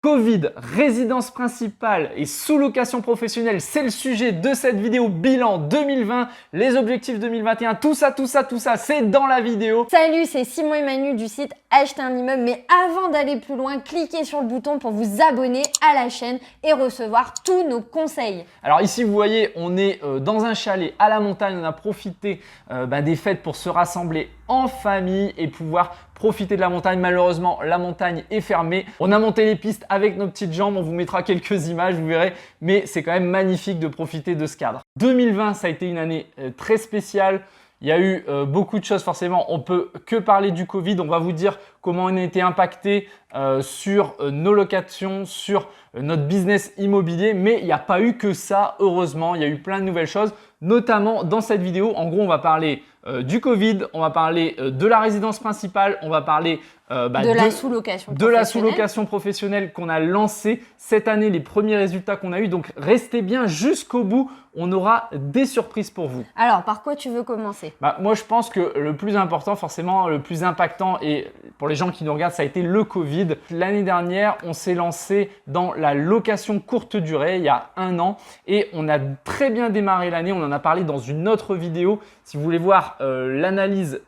Covid, résidence principale et sous-location professionnelle, c'est le sujet de cette vidéo bilan 2020, les objectifs 2021, tout ça, c'est dans la vidéo. Salut, c'est Simon et Manu du site Acheter un immeuble, mais avant d'aller plus loin, cliquez sur le bouton pour vous abonner à la chaîne et recevoir tous nos conseils. Alors ici, vous voyez, on est dans un chalet à la montagne, on a profité des fêtes pour se rassembler en famille et pouvoir profiter de la montagne. Malheureusement, la montagne est fermée. On a monté les pistes avec nos petites jambes. On vous mettra quelques images, vous verrez. Mais c'est quand même magnifique de profiter de ce cadre. 2020, ça a été une année très spéciale. Il y a eu beaucoup de choses forcément. On peut que parler du Covid. On va vous dire comment on a été impacté sur nos locations, sur notre business immobilier. Mais il n'y a pas eu que ça, heureusement. Il y a eu plein de nouvelles choses, notamment dans cette vidéo. En gros, on va parler du Covid, on va parler de la résidence principale, on va parler de la sous-location professionnelle qu'on a lancée cette année, les premiers résultats qu'on a eu. Donc, restez bien jusqu'au bout. On aura des surprises pour vous. Alors, par quoi tu veux commencer? Moi, je pense que le plus important, forcément, le plus impactant et pour les gens qui nous regardent, ça a été le Covid. L'année dernière, on s'est lancé dans la location courte durée il y a 1 an et on a très bien démarré l'année. On en a parlé dans une autre vidéo. Si vous voulez voir l'analyse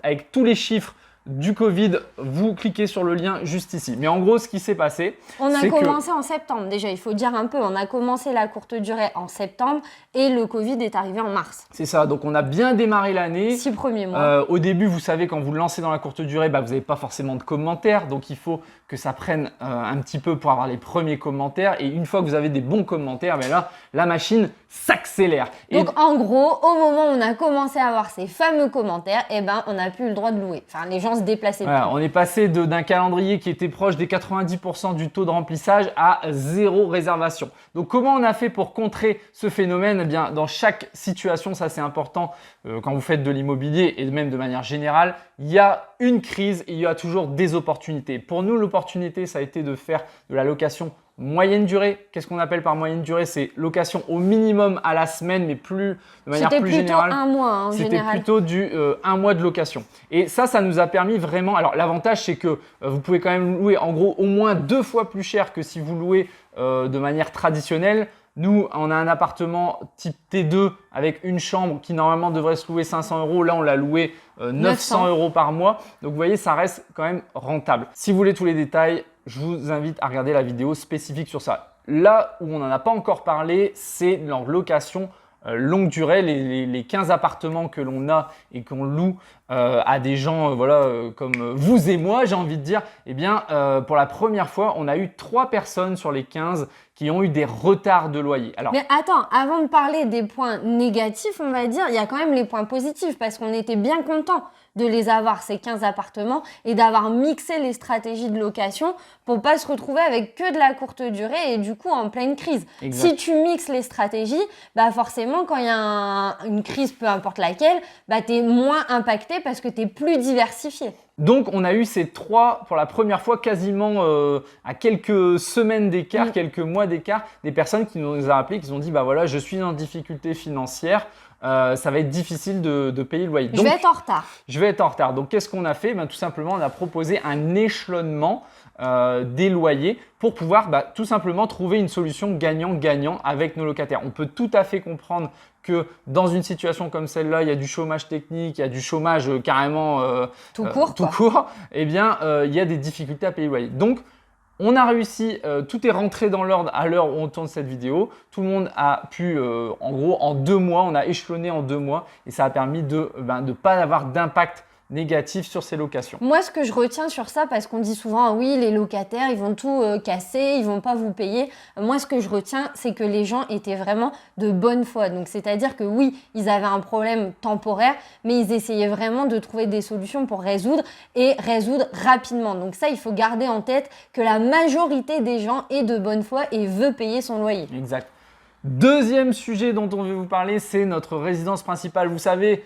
avec tous les chiffres du Covid, vous cliquez sur le lien juste ici. Mais en gros, ce qui s'est passé, on a commencé en septembre. Déjà, il faut dire un peu, on a commencé la courte durée en septembre et le Covid est arrivé en mars. C'est ça, donc on a bien démarré l'année. 6 premiers mois. Au début, vous savez, quand vous le lancez dans la courte durée, vous n'avez pas forcément de commentaires. Donc, il faut que ça prenne un petit peu pour avoir les premiers commentaires. Et une fois que vous avez des bons commentaires, là, la machine s'accélère. Donc, en gros, au moment où on a commencé à avoir ces fameux commentaires, on n'a plus le droit de louer. Enfin, les gens se déplaçaient plus. On est passé d'un calendrier qui était proche des 90% du taux de remplissage à 0 réservation. Donc, comment on a fait pour contrer ce phénomène? Eh bien, dans chaque situation, ça c'est important quand vous faites de l'immobilier et même de manière générale, il y a une crise et il y a toujours des opportunités. Pour nous, l'opportunité, ça a été de faire de la location moyenne durée. Qu'est-ce qu'on appelle par moyenne durée? C'est location au minimum à la semaine, mais de manière plus générale. C'était plutôt 1 mois en général. C'était plutôt du 1 mois de location. Et ça nous a permis vraiment… Alors, l'avantage, c'est que vous pouvez quand même louer en gros au moins 2 fois plus cher que si vous louez de manière traditionnelle. Nous, on a un appartement type T2 avec une chambre qui normalement devrait se louer 500 €. Là, on l'a loué 900 € par mois. Donc, vous voyez, ça reste quand même rentable. Si vous voulez tous les détails, je vous invite à regarder la vidéo spécifique sur ça. Là où on n'en a pas encore parlé, c'est leur location longue durée, les 15 appartements que l'on a et qu'on loue à des gens comme vous et moi, j'ai envie de dire, pour la première fois, on a eu 3 personnes sur les 15 qui ont eu des retards de loyer. Alors, mais attends, avant de parler des points négatifs, on va dire, il y a quand même les points positifs parce qu'on était bien contents de les avoir, ces 15 appartements, et d'avoir mixé les stratégies de location pour pas se retrouver avec que de la courte durée et du coup en pleine crise. Exact. Si tu mixes les stratégies, forcément quand il y a une crise, peu importe laquelle, tu es moins impacté parce que tu es plus diversifié. Donc, on a eu ces 3 pour la première fois quasiment à quelques semaines d'écart, quelques mois d'écart, des personnes qui nous ont appelé, qui nous ont dit voilà, je suis en difficulté financière, ça va être difficile de payer le loyer. Donc, je vais être en retard. Je vais être en retard. Donc, qu'est-ce qu'on a fait? Tout simplement, on a proposé un échelonnement des loyers pour pouvoir tout simplement trouver une solution gagnant-gagnant avec nos locataires. On peut tout à fait comprendre que dans une situation comme celle-là, il y a du chômage technique, il y a du chômage carrément tout court. Il y a des difficultés à payer le loyer. Donc, on a réussi, tout est rentré dans l'ordre à l'heure où on tourne cette vidéo. Tout le monde a pu, en gros, en 2 mois, on a échelonné en 2 mois et ça a permis de ne pas avoir d'impact négatif sur ces locations. Moi, ce que je retiens sur ça, parce qu'on dit souvent, oui, les locataires, ils vont tout casser, ils vont pas vous payer. Moi, ce que je retiens, c'est que les gens étaient vraiment de bonne foi. Donc, c'est-à-dire que oui, ils avaient un problème temporaire, mais ils essayaient vraiment de trouver des solutions pour résoudre rapidement. Donc ça, il faut garder en tête que la majorité des gens est de bonne foi et veut payer son loyer. Exact. Deuxième sujet dont on veut vous parler, c'est notre résidence principale. Vous savez,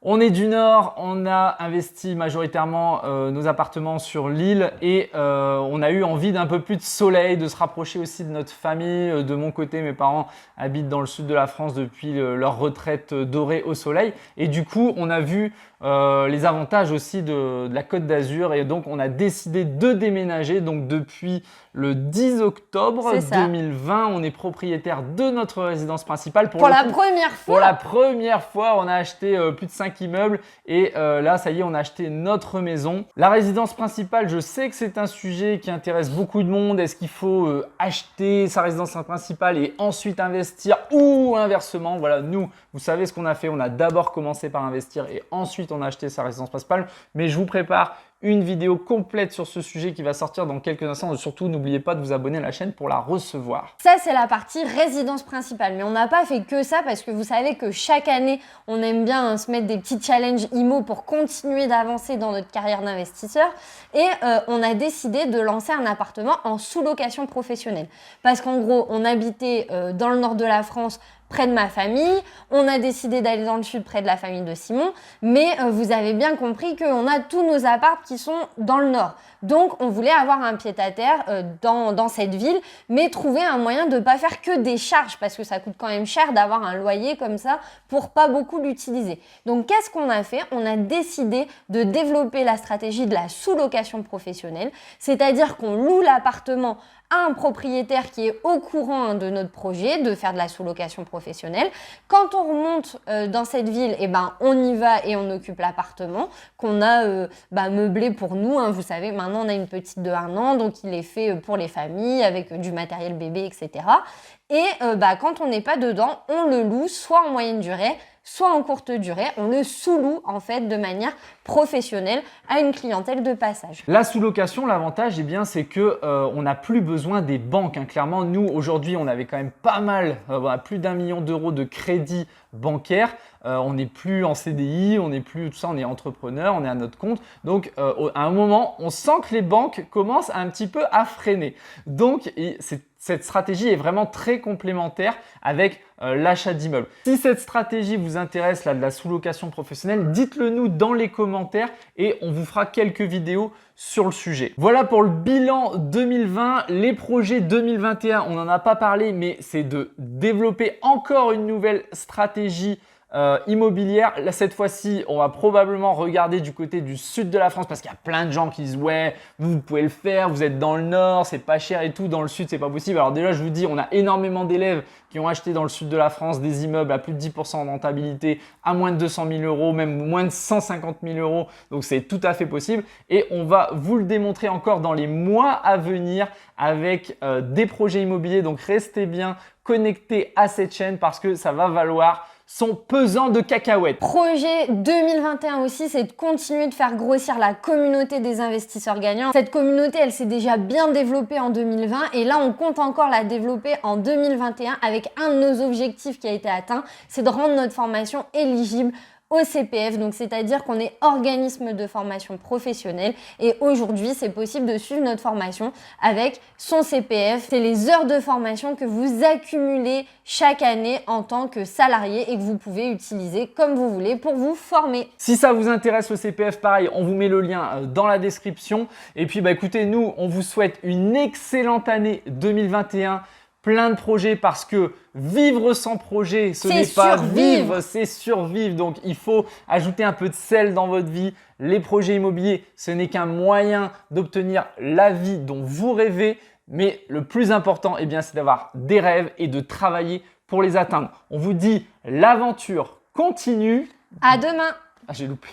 On est du Nord, on a investi majoritairement nos appartements sur l'île et on a eu envie d'un peu plus de soleil, de se rapprocher aussi de notre famille. De mon côté, mes parents habitent dans le sud de la France depuis leur retraite dorée au soleil et du coup, on a vu les avantages aussi de la Côte d'Azur et donc on a décidé de déménager. Donc depuis le 10 octobre 2020, on est propriétaire de notre résidence principale. Pour la première fois. Pour la première fois, on a acheté plus de 5 immeubles et là, ça y est, on a acheté notre maison. La résidence principale, je sais que c'est un sujet qui intéresse beaucoup de monde. Est-ce qu'il faut acheter sa résidence principale et ensuite investir ou inversement? Voilà, nous, vous savez ce qu'on a fait. On a d'abord commencé par investir et ensuite on a acheté sa résidence principale. Mais je vous prépare une vidéo complète sur ce sujet qui va sortir dans quelques instants. Surtout, n'oubliez pas de vous abonner à la chaîne pour la recevoir. Ça, c'est la partie résidence principale. Mais on n'a pas fait que ça parce que vous savez que chaque année, on aime bien se mettre des petits challenges IMO pour continuer d'avancer dans notre carrière d'investisseur. Et on a décidé de lancer un appartement en sous-location professionnelle. Parce qu'en gros, on habitait dans le nord de la France, près de ma famille. On a décidé d'aller dans le sud près de la famille de Simon. Mais vous avez bien compris qu'on a tous nos apparts qui sont dans le nord. Donc, on voulait avoir un pied-à-terre dans cette ville, mais trouver un moyen de ne pas faire que des charges parce que ça coûte quand même cher d'avoir un loyer comme ça pour pas beaucoup l'utiliser. Donc, qu'est-ce qu'on a fait? On a décidé de développer la stratégie de la sous-location professionnelle, c'est-à-dire qu'on loue l'appartement à un propriétaire qui est au courant de notre projet de faire de la sous-location professionnelle. Quand on remonte dans cette ville, eh ben, on y va et on occupe l'appartement qu'on a meublé pour nous. Hein. Vous savez, maintenant on a une petite de 1 an, donc il est fait pour les familles avec du matériel bébé, etc. Et quand on n'est pas dedans, on le loue soit en moyenne durée, soit en courte durée. On le sous-loue en fait de manière professionnelle à une clientèle de passage. La sous-location, l'avantage, eh bien, c'est que on n'a plus besoin des banques. Hein. Clairement, nous aujourd'hui, on avait quand même pas mal, plus d'1 million d'euros de crédit bancaire. On n'est plus en CDI, on n'est plus tout ça, on est entrepreneur, on est à notre compte. Donc, à un moment, on sent que les banques commencent un petit peu à freiner. Donc, cette stratégie est vraiment très complémentaire avec l'achat d'immeubles. Si cette stratégie vous intéresse, là, de la sous-location professionnelle, dites-le nous dans les commentaires et on vous fera quelques vidéos sur le sujet. Voilà pour le bilan 2020. Les projets 2021, on n'en a pas parlé, mais c'est de développer encore une nouvelle stratégie immobilière. Là, cette fois-ci, on va probablement regarder du côté du sud de la France parce qu'il y a plein de gens qui disent ouais, vous pouvez le faire, vous êtes dans le nord, c'est pas cher et tout, dans le sud, c'est pas possible. Alors déjà, je vous dis, on a énormément d'élèves qui ont acheté dans le sud de la France des immeubles à plus de 10% de rentabilité, à moins de 200 000 euros, même moins de 150 000 euros. Donc, c'est tout à fait possible et on va vous le démontrer encore dans les mois à venir avec des projets immobiliers. Donc, restez bien connectés à cette chaîne parce que ça va valoir son pesant de cacahuètes. Projet 2021 aussi, c'est de continuer de faire grossir la communauté des investisseurs gagnants. Cette communauté, elle s'est déjà bien développée en 2020 et là, on compte encore la développer en 2021 avec un de nos objectifs qui a été atteint, c'est de rendre notre formation éligible au CPF, donc c'est-à-dire qu'on est organisme de formation professionnelle et aujourd'hui c'est possible de suivre notre formation avec son CPF. C'est les heures de formation que vous accumulez chaque année en tant que salarié et que vous pouvez utiliser comme vous voulez pour vous former. Si ça vous intéresse le CPF, pareil, on vous met le lien dans la description. Et puis écoutez, nous on vous souhaite une excellente année 2021. Plein de projets parce que vivre sans projet, ce n'est pas vivre, c'est survivre. Donc, il faut ajouter un peu de sel dans votre vie. Les projets immobiliers, ce n'est qu'un moyen d'obtenir la vie dont vous rêvez. Mais le plus important, eh bien, c'est d'avoir des rêves et de travailler pour les atteindre. On vous dit l'aventure continue. À demain. Ah, j'ai loupé.